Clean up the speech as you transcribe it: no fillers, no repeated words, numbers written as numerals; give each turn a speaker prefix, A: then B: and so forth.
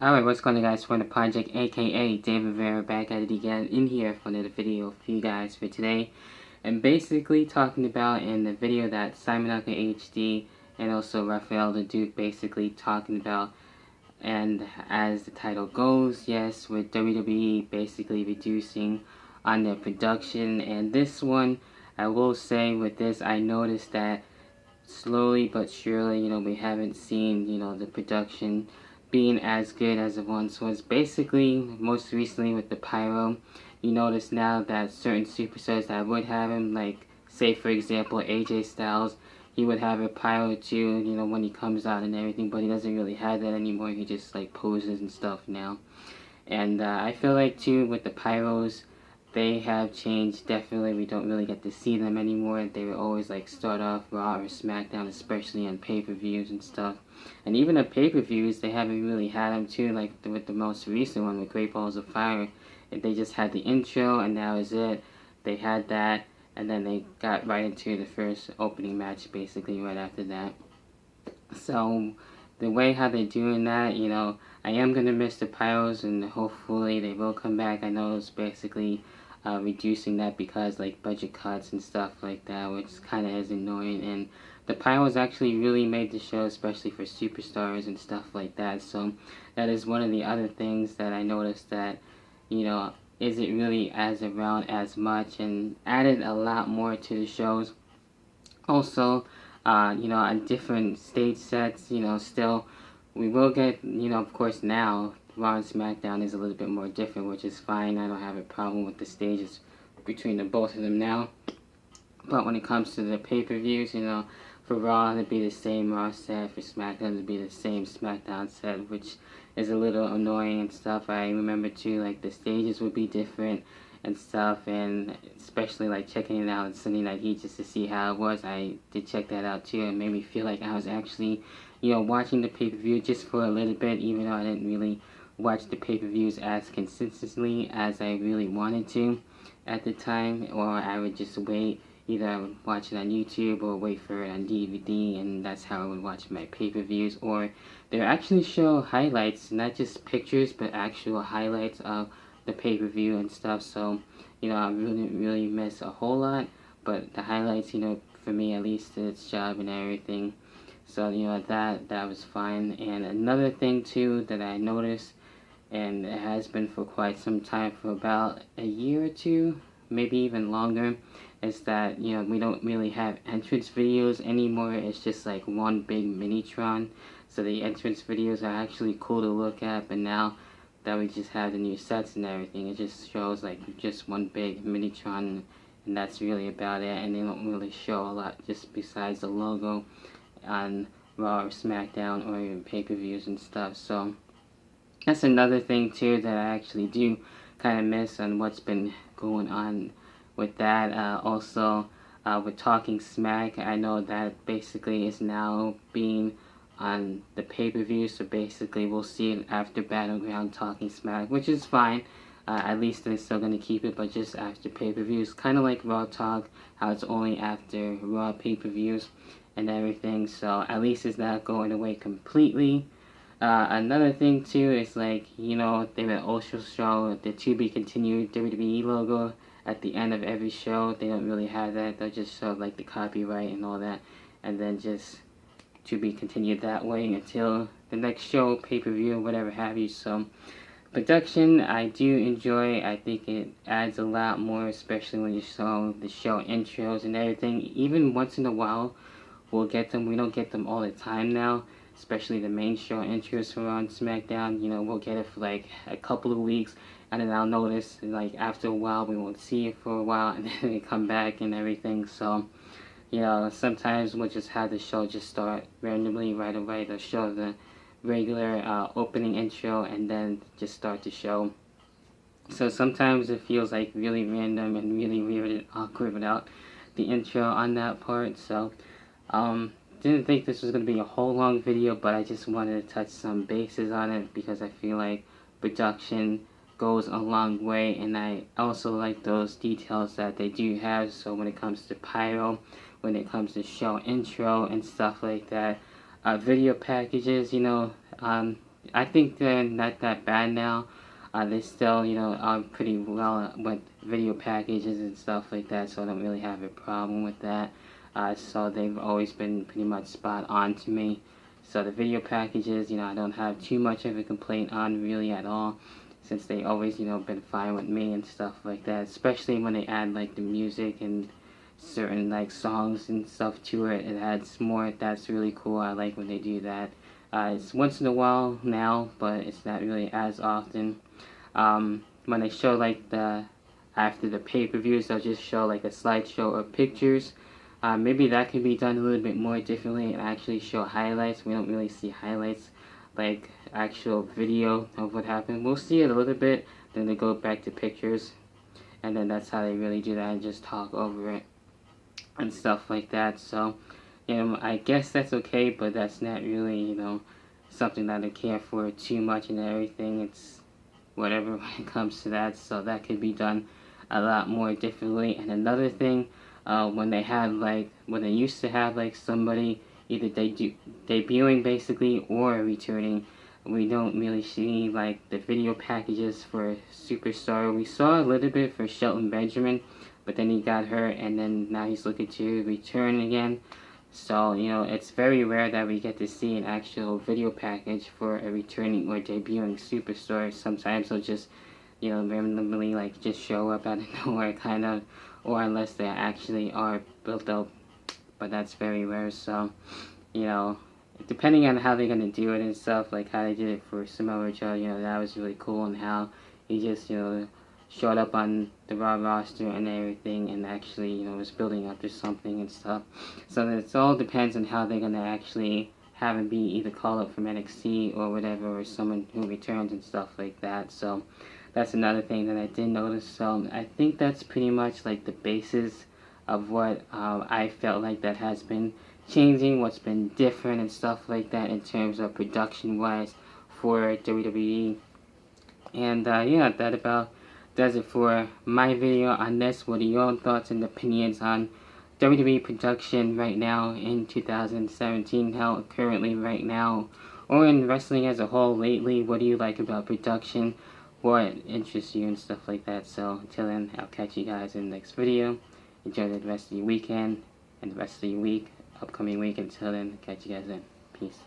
A: Alright, what's going on, guys? For the project, aka David Vera, back at it again in here for another video for you guys for today. And basically talking about in the video that SimonNicolHD and also Raphael Leduc basically talking about. And as the title goes, yes, with WWE basically reducing on their production. And this one, I will say with this, I noticed that slowly but surely, we haven't seen, the production being as good as it once was. Basically, most recently with the pyro, you notice now that certain superstars that would have him, like, say for example, AJ Styles, he would have a pyro too, when he comes out and everything, but he doesn't really have that anymore. He just, like, poses and stuff now. And I feel like too, with the pyros, they have changed. Definitely, we don't really get to see them anymore. They would always like start off Raw or Smackdown, especially on pay-per-views and stuff. And even the pay-per-views, they haven't really had them too. Like with the most recent one with Great Balls of Fire, they just had the intro and that was it. They had that, and then they got right into the first opening match, basically right after that. So the way how they're doing that, I am gonna miss the pyros, and hopefully they will come back. I know it's basically reducing that because like budget cuts and stuff like that, which kind of is annoying. And the pyros actually really made the show, especially for superstars and stuff like that. So that is one of the other things that I noticed that, isn't really as around as much and added a lot more to the shows. Also, on different stage sets, still we will get, of course now Raw and Smackdown is a little bit more different, which is fine. I don't have a problem with the stages between the both of them now. But when it comes to the pay-per-views, for Raw it'd be the same Raw set, for Smackdown it'd be the same Smackdown set, which is a little annoying and stuff. I remember too, like the stages would be different and stuff, and especially like checking it out on Sunday Night Heat just to see how it was. I did check that out too, and made me feel like I was actually, watching the pay-per-view just for a little bit, even though I didn't really watch the pay-per-views as consistently as I really wanted to at the time, or I would just wait. Either I would watch it on YouTube or wait for it on DVD, and that's how I would watch my pay-per-views. Or they actually show highlights, not just pictures, but actual highlights of the pay-per-view and stuff. So, I really miss a whole lot, but the highlights, for me at least, did its job and everything. So, that was fine. And another thing too that I noticed, and it has been for quite some time, for about a year or two, maybe even longer, is that, we don't really have entrance videos anymore. It's just like one big Minitron. So the entrance videos are actually cool to look at, but now that we just have the new sets and everything, it just shows like just one big Minitron, and that's really about it. And they don't really show a lot just besides the logo on Raw or Smackdown or even pay-per-views and stuff. So that's another thing too that I actually do kind of miss on what's been going on with that. Also, with Talking Smack, I know that basically is now being on the pay-per-view, so basically we'll see it after Battleground Talking Smack, which is fine. At least they're still going to keep it, but just after pay-per-views, kind of like Raw Talk, how it's only after Raw pay-per-views and everything. So at least it's not going away completely. Another thing too is like, they would also show the to be continued WWE logo at the end of every show. They don't really have that. They'll just show like the copyright and all that, and then just to be continued that way until the next show, pay-per-view, whatever have you. So production, I do enjoy. I think it adds a lot more, especially when you saw the show intros and everything. Even once in a while we'll get them. We don't get them all the time now, especially the main show intros for on Smackdown. We'll get it for like a couple of weeks, and then I'll notice like after a while we won't see it for a while, and then they come back and everything. So sometimes we'll just have the show just start randomly right away. They'll show the regular opening intro and then just start the show. So sometimes it feels like really random and really weird and awkward without the intro on that part. So didn't think this was going to be a whole long video, but I just wanted to touch some bases on it because I feel like production goes a long way, and I also like those details that they do have. So when it comes to pyro, when it comes to show intro and stuff like that, video packages, I think they're not that bad now. They still, are pretty well with video packages and stuff like that, so I don't really have a problem with that. So they've always been pretty much spot on to me. So the video packages, I don't have too much of a complaint on really at all, since they always, been fine with me and stuff like that. Especially when they add like the music and certain like songs and stuff to it. It adds more. That's really cool. I like when they do that. It's once in a while now, but it's not really as often. When they show like after the pay-per-views, they'll just show like a slideshow of pictures. Maybe that could be done a little bit more differently and actually show highlights. We don't really see highlights, like actual video of what happened. We'll see it a little bit, then they go back to pictures, and then that's how they really do that and just talk over it and stuff like that. So, I guess that's okay, but that's not really, something that I care for too much and everything. It's whatever when it comes to that. So that could be done a lot more differently. And another thing, when they used to have like somebody either debuting basically or returning, we don't really see like the video packages for Superstar. We saw a little bit for Shelton Benjamin, but then he got hurt, and then now he's looking to return again. So, it's very rare that we get to see an actual video package for a returning or debuting superstar. Sometimes they'll just, randomly, like, just show up out of nowhere, kind of, or unless they actually are built up. But that's very rare, so, depending on how they're going to do it and stuff, like how they did it for Samoa Joe, that was really cool, and how he just, showed up on the Raw roster and everything, and actually, was building up to something and stuff. So it all depends on how they're going to actually have him be either called up from NXT or whatever, or someone who returns and stuff like that. So that's another thing that I did notice. So I think that's pretty much like the basis of what I felt like that has been changing, what's been different and stuff like that in terms of production-wise for WWE. And yeah, that about does it for my video on this. What are your thoughts and opinions on WWE production right now in 2017, how currently right now, or in wrestling as a whole lately? What do you like about production? What interests you and stuff like that? So until then, I'll catch you guys in the next video. Enjoy the rest of your weekend and the rest of your week, upcoming week. Until then, catch you guys then. Peace.